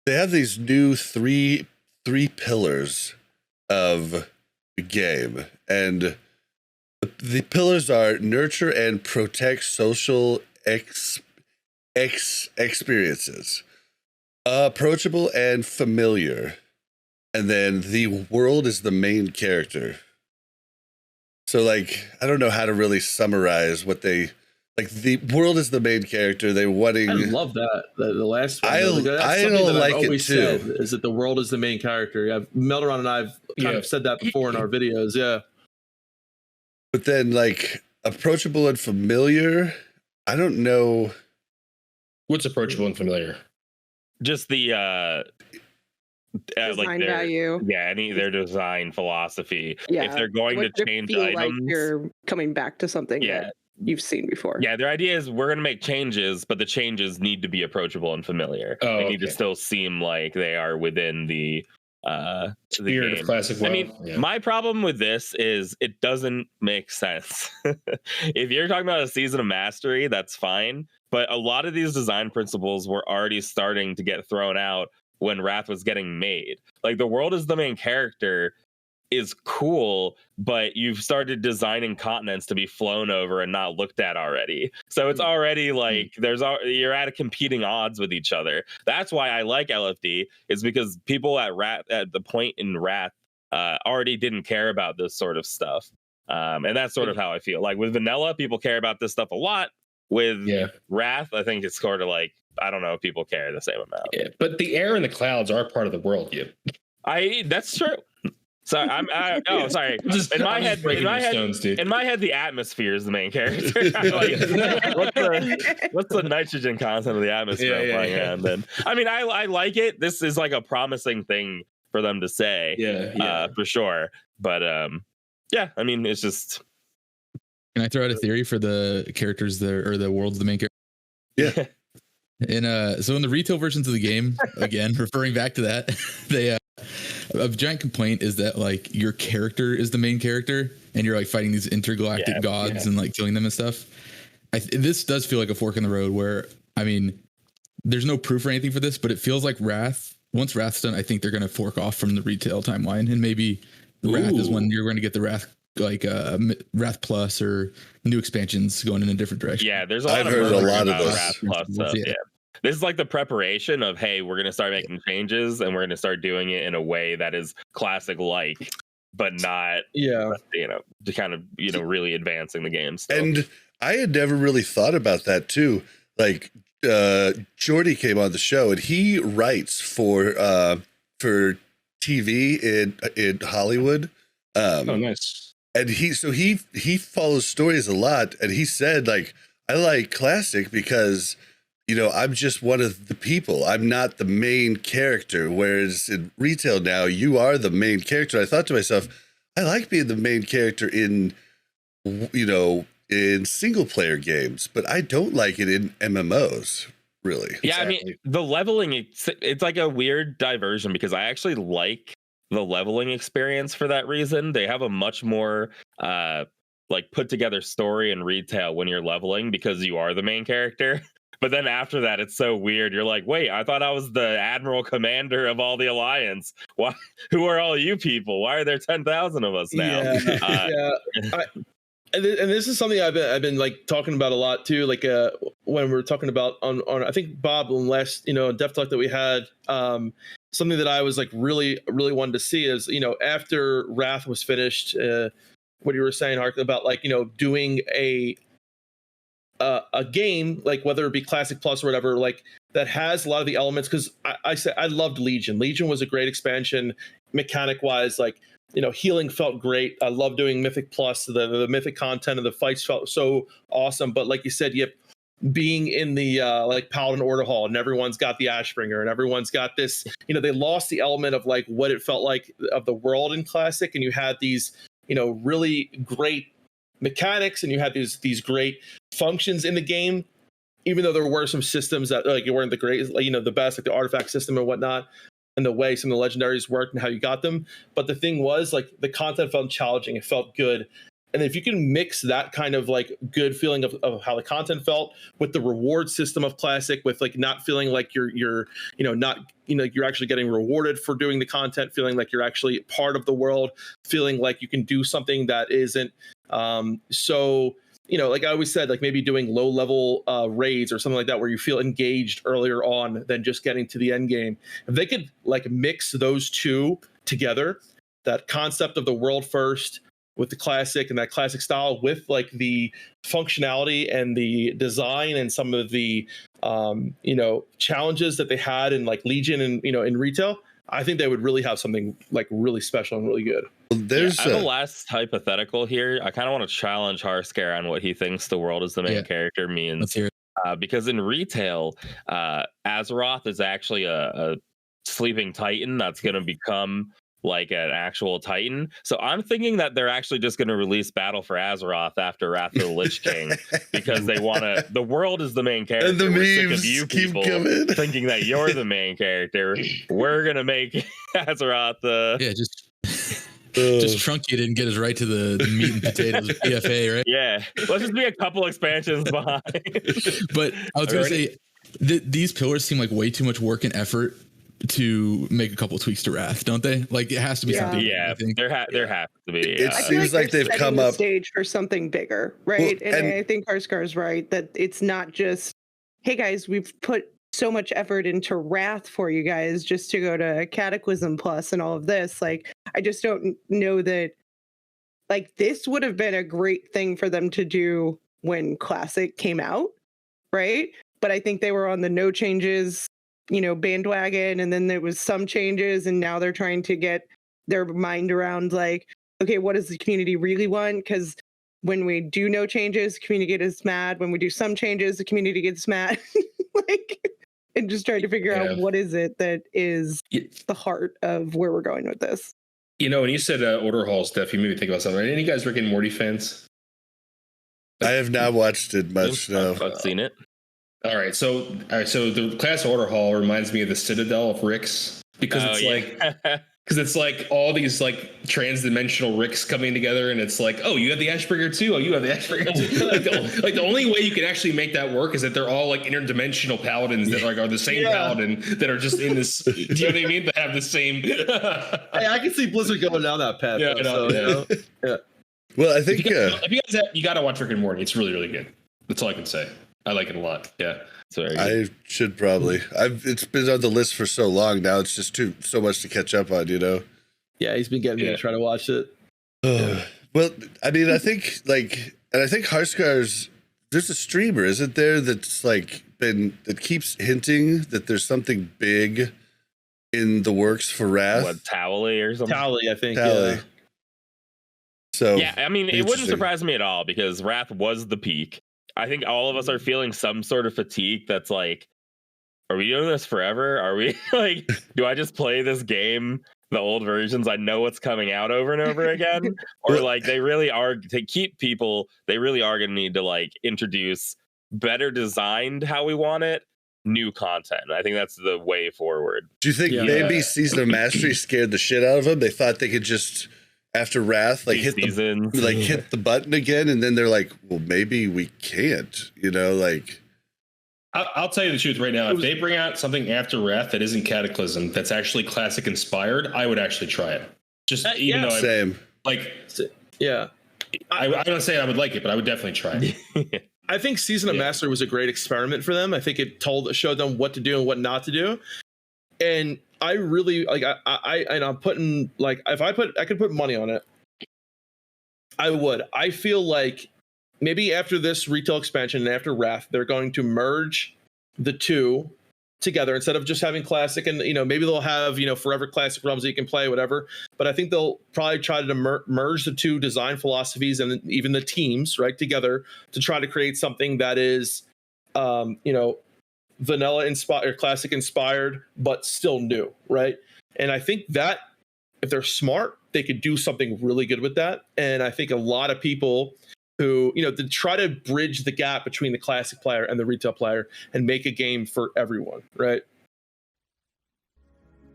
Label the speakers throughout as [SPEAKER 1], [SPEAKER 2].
[SPEAKER 1] they have these new three pillars of the game, and the pillars are nurture and protect social experiences, approachable and familiar, and then the world is the main character. So, like, I don't know how to really summarize what they like. The world is the main character. They're wanting.
[SPEAKER 2] I love that. The last one.
[SPEAKER 1] I don't like it too.
[SPEAKER 2] Is that the world is the main character? Melderon and I've kind of said that before in our videos. Yeah.
[SPEAKER 1] But then, like, approachable and familiar, I don't know.
[SPEAKER 3] What's approachable and familiar?
[SPEAKER 4] Just the
[SPEAKER 5] design
[SPEAKER 4] like their
[SPEAKER 5] value.
[SPEAKER 4] Yeah, their design philosophy.
[SPEAKER 5] Yeah.
[SPEAKER 4] If they're going to change
[SPEAKER 5] feel
[SPEAKER 4] items,
[SPEAKER 5] like you're coming back to something that you've seen before.
[SPEAKER 4] Yeah, their idea is we're going to make changes, but the changes need to be approachable and familiar. They need to still seem like they are within the
[SPEAKER 3] spirit of classic WoW.
[SPEAKER 4] I mean, my problem with this is it doesn't make sense. If you're talking about a season of mastery, that's fine, but a lot of these design principles were already starting to get thrown out when Wrath was getting made. Like, the world is the main character is cool, but you've started designing continents to be flown over and not looked at already. So it's already like you're at a competing odds with each other. That's why I like LFD, is because people at the point in Wrath already didn't care about this sort of stuff. And that's sort of how I feel. Like, with Vanilla, people care about this stuff a lot. With Wrath, I think it's sort of like, I don't know if people care the same amount.
[SPEAKER 3] Yeah, but the air and the clouds are part of the world.
[SPEAKER 4] That's true. So sorry. In my head, the atmosphere is the main character. Like, what's the nitrogen content of the atmosphere? And then, I mean, I like it. This is like a promising thing for them to say, for sure. But I mean, it's just.
[SPEAKER 6] Can I throw out a theory for the characters there, or the world's the main character?
[SPEAKER 1] Yeah.
[SPEAKER 6] So in the retail versions of the game, again, referring back to that, they a giant complaint is that, like, your character is the main character and you're like fighting these intergalactic gods and like killing them and stuff. This does feel like a fork in the road where, I mean, there's no proof or anything for this, but it feels like once Wrath's done, I think they're going to fork off from the retail timeline, and maybe the Wrath is when you're going to get the Wrath, like Wrath Plus or new expansions going in a different direction.
[SPEAKER 4] Yeah, there's
[SPEAKER 1] I've heard a lot of this.
[SPEAKER 4] Wrath Plus stuff. Yeah. This is like the preparation of, hey, we're going to start making changes, and we're going to start doing it in a way that is classic-like, but not, to kind of, really advancing the game still. And
[SPEAKER 1] I had never really thought about that too. Like, Jordy came on the show, and he writes for TV in Hollywood.
[SPEAKER 3] Oh, nice.
[SPEAKER 1] And he follows stories a lot, and he said, like, I like Classic because, I'm just one of the people. I'm not the main character. Whereas in retail now, you are the main character. I thought to myself, I like being the main character in single player games, but I don't like it in MMOs, really.
[SPEAKER 4] Yeah, exactly. I mean, the leveling, it's like a weird diversion, because I actually like the leveling experience for that reason. They have a much more put together story in retail when you're leveling, because you are the main character. But then after that, it's so weird. You're like, wait, I thought I was the Admiral Commander of all the Alliance. Why? Who are all you people? Why are there 10,000 of us now?
[SPEAKER 2] And this is something I've been like talking about a lot too. Like when we're talking about on I think Bob on last Def Talk that we had, something that I was like really wanted to see is after Wrath was finished, what you were saying, Hark, about like doing a game, like whether it be Classic Plus or whatever, like that has a lot of the elements. Because I said I loved Legion. Legion was a great expansion, mechanic wise. Like healing felt great. I love doing Mythic Plus. The Mythic content of the fights felt so awesome. But like you said, being in the like Paladin Order Hall, and everyone's got the Ashbringer, and everyone's got this. They lost the element of like what it felt like of the world in Classic, and you had these really great mechanics, and you had these great functions in the game, even though there were some systems that like weren't the greatest, like the best, like the artifact system and whatnot, and the way some of the legendaries worked and how you got them. But the thing was, like, the content felt challenging, it felt good, And if you can mix that kind of like good feeling of how the content felt with the reward system of Classic, with like not feeling like you're you're actually getting rewarded for doing the content, feeling like you're actually part of the world, feeling like you can do something that isn't so, like I always said, like maybe doing low level raids or something like that, where you feel engaged earlier on than just getting to the end game. If they could like mix those two together, that concept of the world first with the classic and that classic style with like the functionality and the design and some of the challenges that they had in like Legion and in retail, I think they would really have something like really special and really good.
[SPEAKER 4] I have a last hypothetical here. I kind of want to challenge Harscare on what he thinks the world as the main character means.
[SPEAKER 6] Let's hear it.
[SPEAKER 4] Because in retail, Azeroth is actually a sleeping titan that's going to become like an actual titan. So I'm thinking that they're actually just going to release Battle for Azeroth after Wrath of the Lich King, because they want to. The world is the main character.
[SPEAKER 1] And the
[SPEAKER 4] We're
[SPEAKER 1] memes
[SPEAKER 4] sick of you
[SPEAKER 1] keep
[SPEAKER 4] people
[SPEAKER 1] coming.
[SPEAKER 4] thinking that you're the main character. We're gonna make Azeroth the
[SPEAKER 6] just truncate and get us right to the meat and potatoes PFA, right?
[SPEAKER 4] Yeah, let's just be a couple expansions behind.
[SPEAKER 6] But I was gonna say these pillars seem like way too much work and effort to make a couple tweaks to Wrath, don't they? Like it has to be something.
[SPEAKER 4] Yeah, there has to be.
[SPEAKER 1] It seems like they've come up
[SPEAKER 5] stage for something bigger, right?
[SPEAKER 1] Well,
[SPEAKER 5] and I think Harscar's right that it's not just, hey guys, we've put so much effort into Wrath for you guys just to go to Cataclysm Plus and all of this. Like, I just don't know that. Like, this would have been a great thing for them to do when Classic came out, right? But I think they were on the no changes bandwagon, and then there was some changes, and now they're trying to get their mind around like, okay, what does the community really want? Because when we do no changes, the community gets mad. When we do some changes, the community gets mad. And just trying to figure out what is it that is the heart of where we're going with this.
[SPEAKER 3] When you said order hall stuff, you made me think about something. Are any guys Rick and Morty fans?
[SPEAKER 1] I have not watched it much. No,
[SPEAKER 4] I've seen it.
[SPEAKER 3] All right, so the class order hall reminds me of the Citadel of Ricks, because it's like all these like trans-dimensional Ricks coming together, and it's like, oh, you have the Ashbringer too. Oh, you have the Ashbringer too. like the only way you can actually make that work is that they're all like interdimensional paladins that like are the same paladin that are just in this. Do you know what I mean? That have the same.
[SPEAKER 2] Hey, I can see Blizzard going down that path. Yeah.
[SPEAKER 1] Well, I think
[SPEAKER 3] if you guys have, you got to watch Rick and Morty. It's really, really good. That's all I can say. I like it a lot. Yeah.
[SPEAKER 4] Sorry.
[SPEAKER 1] I should probably. It's been on the list for so long now. It's just so much to catch up on,
[SPEAKER 2] Yeah, he's been getting me to try to watch it.
[SPEAKER 1] Well, I mean, I think Harscar's. There's a streamer, isn't there? That's like that keeps hinting that there's something big in the works for Wrath.
[SPEAKER 4] What, Towley or something?
[SPEAKER 2] Towley, I think.
[SPEAKER 1] Towley.
[SPEAKER 2] Yeah.
[SPEAKER 1] So
[SPEAKER 4] yeah, I mean, it wouldn't surprise me at all, because Wrath was the peak. I think all of us are feeling some sort of fatigue that's like, are we doing this forever? Are we like, do I just play this game, the old versions? I know what's coming out over and over again. Or like they really are, to keep people, they really are going to need to like introduce better designed how we want it, new content. I think that's the way forward.
[SPEAKER 1] Do you think maybe Season of Mastery scared the shit out of them? They thought they could just, after Wrath, like hit the button again, and then they're like, well, maybe we can't, like.
[SPEAKER 3] I'll tell you the truth right now. If they bring out something after Wrath that isn't Cataclysm, that's actually Classic inspired, I would actually try it. Just even though
[SPEAKER 1] same.
[SPEAKER 3] I don't say I would like it, but I would definitely try it.
[SPEAKER 2] I think Season of Mastery was a great experiment for them. I think it showed them what to do and what not to do. And I really like I'm putting like I could put money on it, I would. I feel like maybe after this retail expansion and after Wrath, they're going to merge the two together instead of just having Classic, and maybe they'll have Forever Classic realms that you can play, whatever. But I think they'll probably try to merge the two design philosophies and even the teams together to try to create something that is vanilla inspired or Classic inspired, but still new, right? And I think that if they're smart, they could do something really good with that. And I think a lot of people who, to try to bridge the gap between the Classic player and the retail player and make a game for everyone, right?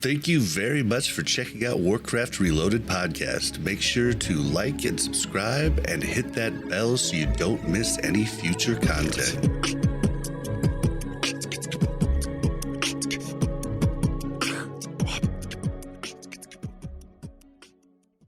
[SPEAKER 1] Thank you very much for checking out Warcraft Reloaded podcast. Make sure to like and subscribe and hit that bell so you don't miss any future content.